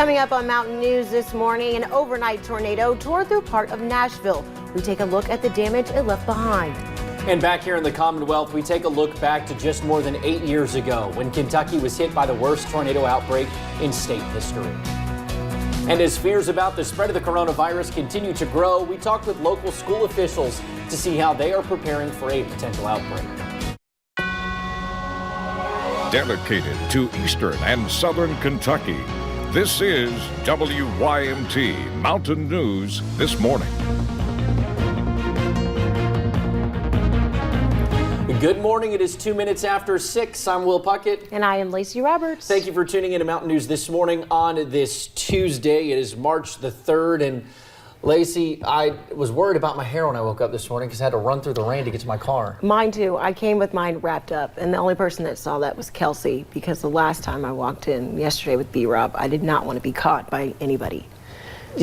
Coming up on Mountain News this morning, an overnight tornado tore through part of Nashville. We take a look at the damage it left behind. And back here in the Commonwealth, we take a look back to just more than 8 years ago when Kentucky was hit by the worst tornado outbreak in state history. And as fears about the spread of the coronavirus continue to grow, we talked with local school officials to see how they are preparing for a potential outbreak. Dedicated to Eastern and Southern Kentucky, this is WYMT Mountain News This Morning. Good morning. It is 2 minutes after 6. I'm Will Puckett. And I am Lacey Roberts. Thank you for tuning in to Mountain News This Morning on this Tuesday. It is March the 3rd. And Lacey, I was worried about my hair when I woke up this morning because I had to run through the rain to get to my car. Mine too. I came with mine wrapped up, and the only person that saw that was Kelsey, because the last time I walked in yesterday with B-Rob, I did not want to be caught by anybody.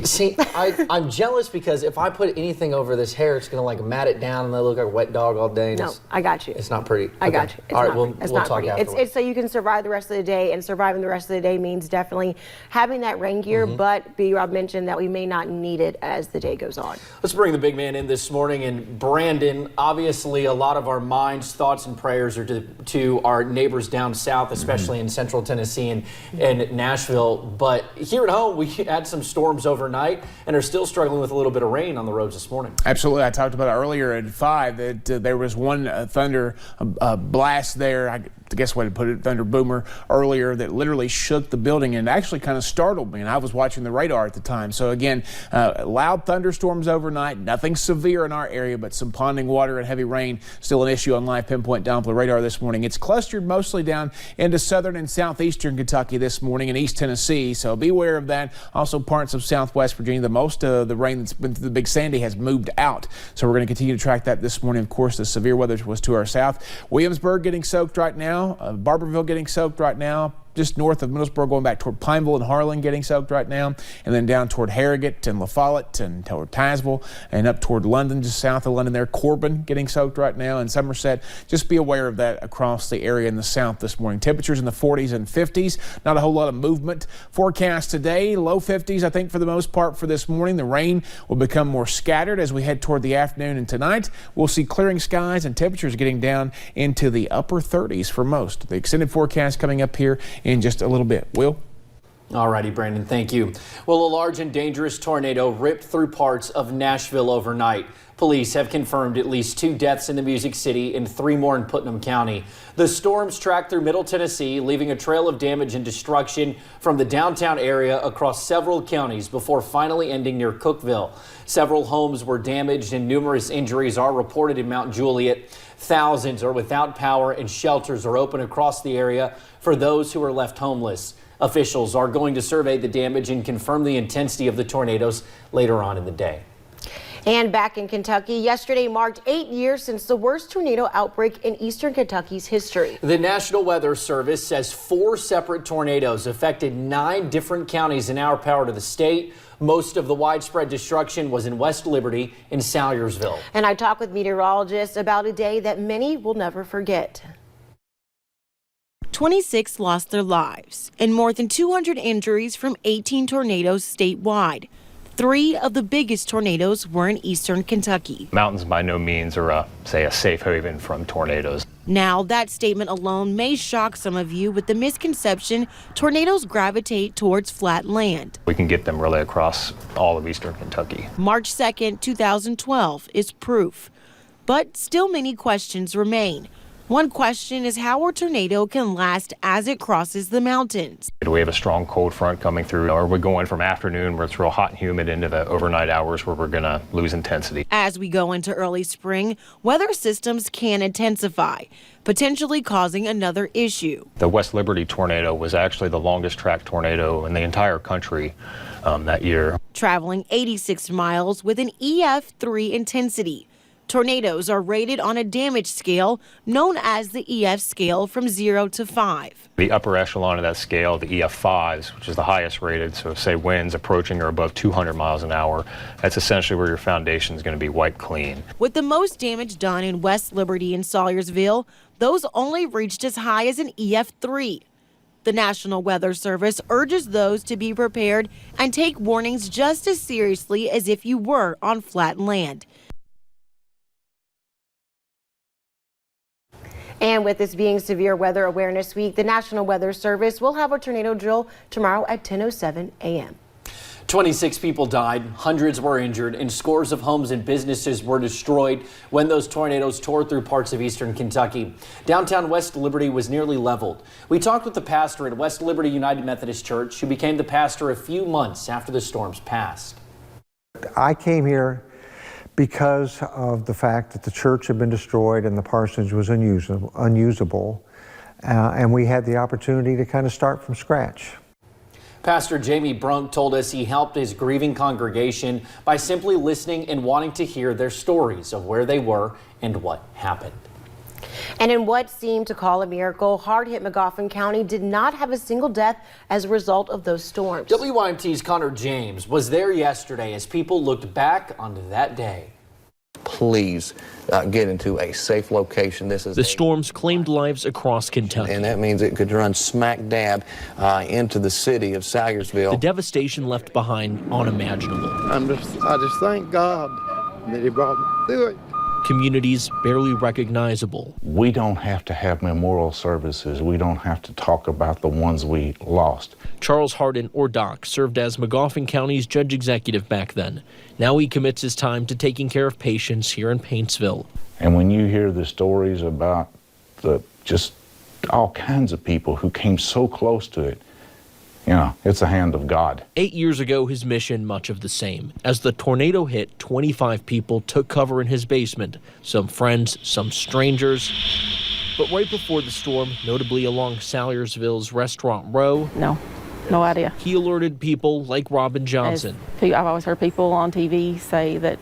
See, I'm jealous because if I put anything over this hair, it's going to like mat it down and I look like a wet dog all day. No, I got you. It's not pretty. I got you. It's all right, we'll talk afterwards. It's so you can survive the rest of the day, and surviving the rest of the day means definitely having that rain gear, but B-Rob mentioned that we may not need it as the day goes on. Let's bring the big man in this morning. And Brandon, obviously a lot of our minds, thoughts, and prayers are to our neighbors down south, especially in central Tennessee and Nashville. But here at home, we had some storms overnight and are still struggling with a little bit of rain on the roads this morning. Absolutely. I talked about it earlier at 5 that there was one thunder blast there. I guess what to put it, thunder boomer earlier that literally shook the building and actually kind of startled me. And I was watching the radar at the time. So again, loud thunderstorms overnight, nothing severe in our area, but some ponding water and heavy rain still an issue on live pinpoint Doppler radar this morning. It's clustered mostly down into southern and southeastern Kentucky this morning and East Tennessee. So beware of that. Also parts of southwest Virginia. The most of the rain that's been through the Big Sandy has moved out. So we're going to continue to track that this morning. Of course, the severe weather was to our south. Williamsburg getting soaked right now. Barberville getting soaked right now. Just north of Middlesboro, going back toward Pineville and Harlan getting soaked right now, and then down toward Harrogate and La Follette and toward Tazewell and up toward London, just south of London there. Corbin getting soaked right now, and Somerset. Just be aware of that across the area in the south this morning. Temperatures in the 40s and 50s. Not a whole lot of movement. Forecast today, low 50s, I think, for the most part for this morning. The rain will become more scattered as we head toward the afternoon, and tonight we'll see clearing skies and temperatures getting down into the upper 30s for most. The extended forecast coming up here in just a little bit. Will? All righty, Brandon, thank you. Well, a large and dangerous tornado ripped through parts of Nashville overnight. Police have confirmed at least 2 deaths in the Music City and 3 more in Putnam County. The storms tracked through Middle Tennessee, leaving a trail of damage and destruction from the downtown area across several counties before finally ending near Cookeville. Several homes were damaged and numerous injuries are reported in Mount Juliet. Thousands are without power and shelters are open across the area for those who are left homeless. Officials are going to survey the damage and confirm the intensity of the tornadoes later on in the day. And back in Kentucky, yesterday marked 8 years since the worst tornado outbreak in eastern Kentucky's history. The National Weather Service says 4 separate tornadoes affected 9 different counties in our power to the state. Most of the widespread destruction was in West Liberty and Salyerville. And I talked with meteorologists about a day that many will never forget. 26 lost their lives and more than 200 injuries from 18 tornadoes statewide. 3 of the biggest tornadoes were in eastern Kentucky. Mountains by no means are a safe haven from tornadoes. Now, that statement alone may shock some of you with the misconception tornadoes gravitate towards flat land. We can get them really across all of eastern Kentucky. March 2nd, 2012 is proof. But still many questions remain. One question is how a tornado can last as it crosses the mountains. Do we have a strong cold front coming through, or are we going from afternoon where it's real hot and humid into the overnight hours where we're going to lose intensity? As we go into early spring, weather systems can intensify, potentially causing another issue. The West Liberty tornado was actually the longest track tornado in the entire country that year. Traveling 86 miles with an EF3 intensity. Tornadoes are rated on a damage scale known as the EF scale from 0 to 5. The upper echelon of that scale, the EF5s, which is the highest rated, so say winds approaching or above 200 miles an hour, that's essentially where your foundation is going to be wiped clean. With the most damage done in West Liberty and Salyerville, those only reached as high as an EF3. The National Weather Service urges those to be prepared and take warnings just as seriously as if you were on flat land. And with this being Severe Weather Awareness Week, the National Weather Service will have a tornado drill tomorrow at 10:07 a.m. 26 people died, hundreds were injured, and scores of homes and businesses were destroyed when those tornadoes tore through parts of eastern Kentucky. Downtown West Liberty was nearly leveled. We talked with the pastor at West Liberty United Methodist Church, who became the pastor a few months after the storms passed. I came here because of the fact that the church had been destroyed and the parsonage was unusable, and we had the opportunity to kind of start from scratch. Pastor Jamie Brunk told us he helped his grieving congregation by simply listening and wanting to hear their stories of where they were and what happened. And in what seemed to call a miracle, hard-hit Magoffin County did not have a single death as a result of those storms. WYMT's Connor James was there yesterday as people looked back on that day. Please get into a safe location. The storms claimed lives across Kentucky. And that means it could run smack dab into the city of Salyersville. The devastation left behind unimaginable. I just thank God that He brought me through it. Communities barely recognizable. We don't have to have memorial services. We don't have to talk about the ones we lost. Charles Hardin, or Doc, served as Magoffin County's judge executive back then. Now he commits his time to taking care of patients here in Paintsville. And when you hear the stories about just all kinds of people who came so close to it, you know, it's a hand of God. 8 years ago, his mission much of the same. As the tornado hit, 25 people took cover in his basement. Some friends, some strangers. But right before the storm, notably along Salyersville's Restaurant Row, no idea. He alerted people like Robin Johnson. I've always heard people on TV say that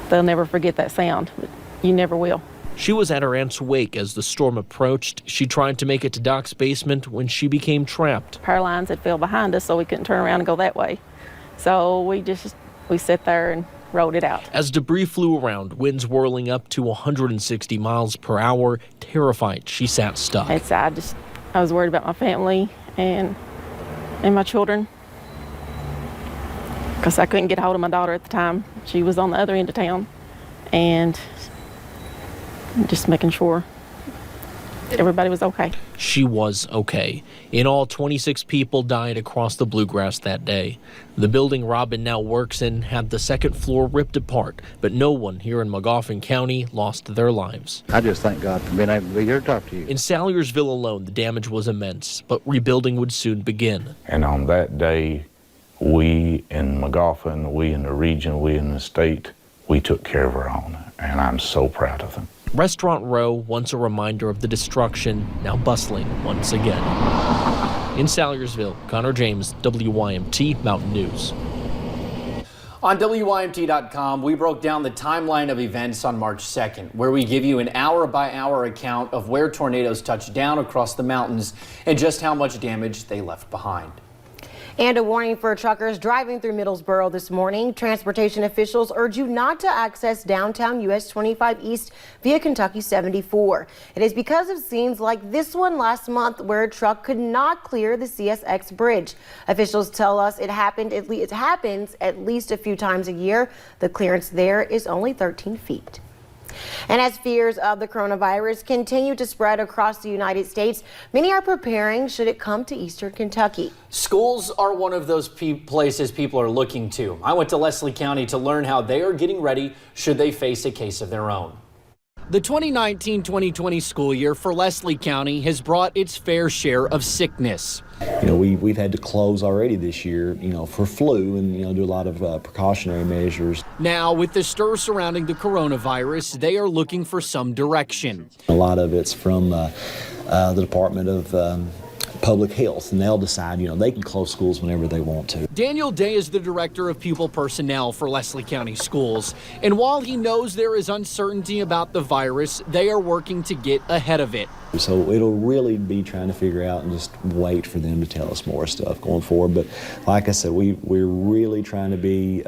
they'll never forget that sound, but you never will. She was at her aunt's wake as the storm approached. She tried to make it to Doc's basement when she became trapped. Power lines had fell behind us, so we couldn't turn around and go that way. So we sat there and rode it out. As debris flew around, winds whirling up to 160 miles per hour, terrified, she sat stuck. I was worried about my family and my children, because I couldn't get a hold of my daughter at the time. She was on the other end of town, and just making sure everybody was okay. She was okay. In all, 26 people died across the Bluegrass that day. The building Robin now works in had the second floor ripped apart, but no one here in Magoffin County lost their lives. I just thank God for being able to be here to talk to you. In Salyersville alone, the damage was immense, but rebuilding would soon begin. And on that day, we in Magoffin, we in the region, we in the state, we took care of our own, and I'm so proud of them. Restaurant Row, once a reminder of the destruction, now bustling once again. In Salyersville, Connor James, WYMT Mountain News. On WYMT.com, we broke down the timeline of events on March 2nd, where we give you an hour-by-hour account of where tornadoes touched down across the mountains and just how much damage they left behind. And a warning for truckers driving through Middlesboro this morning. Transportation officials urge you not to access downtown US 25 East via Kentucky 74. It is because of scenes like this one last month where a truck could not clear the CSX bridge. Officials tell us it happens at least a few times a year. The clearance there is only 13 feet. And as fears of the coronavirus continue to spread across the United States, many are preparing should it come to eastern Kentucky. Schools are one of those places people are looking to. I went to Leslie County to learn how they are getting ready should they face a case of their own. The 2019-2020 school year for Leslie County has brought its fair share of sickness. You know, we've had to close already this year, for flu and, do a lot of precautionary measures. Now, with the stir surrounding the coronavirus, they are looking for some direction. A lot of it's from the Department of Public Health, and they'll decide, they can close schools whenever they want to. Daniel Day is the director of pupil personnel for Leslie County Schools. And while he knows there is uncertainty about the virus, they are working to get ahead of it. So it'll really be trying to figure out and just wait for them to tell us more stuff going forward. But like I said, we're really trying to be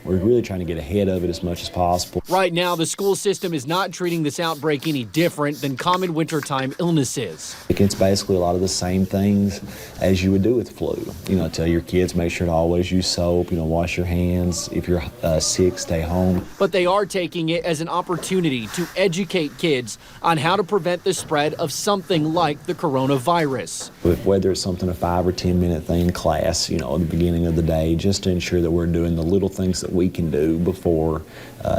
we're really trying to get ahead of it as much as possible. Right now, the school system is not treating this outbreak any different than common wintertime illnesses. It's basically a lot of the same things as you would do with flu. Tell your kids, make sure to always use soap, wash your hands. If you're sick, stay home. But they are taking it as an opportunity to educate kids on how to prevent the spread of something like the coronavirus. Whether it's something, a 5 or 10 minute thing in class, at the beginning of the day, just to ensure that we're doing the little things that we can do before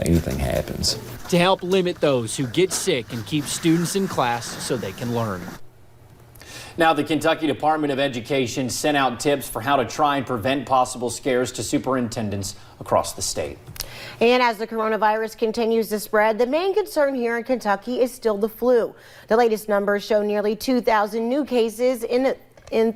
anything happens. To help limit those who get sick and keep students in class so they can learn. Now, the Kentucky Department of Education sent out tips for how to try and prevent possible scares to superintendents across the state. And as the coronavirus continues to spread, the main concern here in Kentucky is still the flu. The latest numbers show nearly 2,000 new cases in the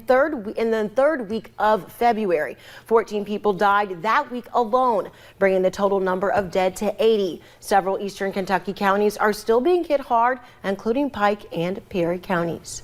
third week of February. 14 people died that week alone, bringing the total number of dead to 80. Several eastern Kentucky counties are still being hit hard, including Pike and Perry counties.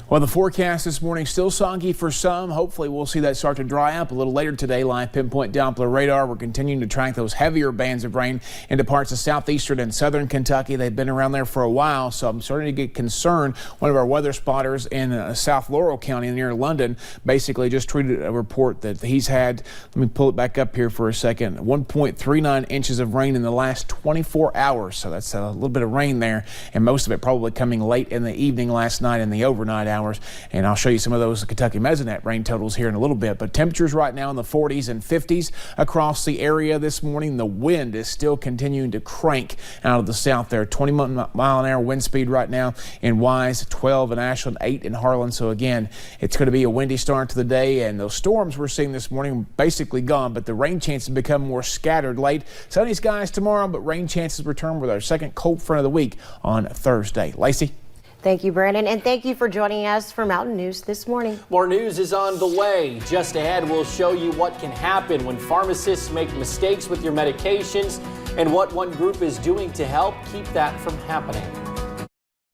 Well, the forecast this morning still soggy for some. Hopefully we'll see that start to dry up a little later today. Live pinpoint Doppler radar. We're continuing to track those heavier bands of rain into parts of southeastern and southern Kentucky. They've been around there for a while, so I'm starting to get concerned. One of our weather spotters in South Laurel County near London basically just tweeted a report that he's had, let me pull it back up here for a second, 1.39 inches of rain in the last 24 hours. So that's a little bit of rain there, and most of it probably coming late in the evening last night in the overnight hours. And I'll show you some of those Kentucky Mesonet rain totals here in a little bit. But temperatures right now in the 40s and 50s across the area this morning. The wind is still continuing to crank out of the south there. 20 mile an hour wind speed right now in Wise, 12 in Ashland, 8 in Harlan. So again, it's going to be a windy start to the day. And those storms we're seeing this morning basically gone, but the rain chances become more scattered late. Sunny skies tomorrow, but rain chances return with our second cold front of the week on Thursday. Lacey? Thank you, Brandon, and thank you for joining us for Mountain News this morning. More news is on the way. Just ahead, we'll show you what can happen when pharmacists make mistakes with your medications and what one group is doing to help keep that from happening.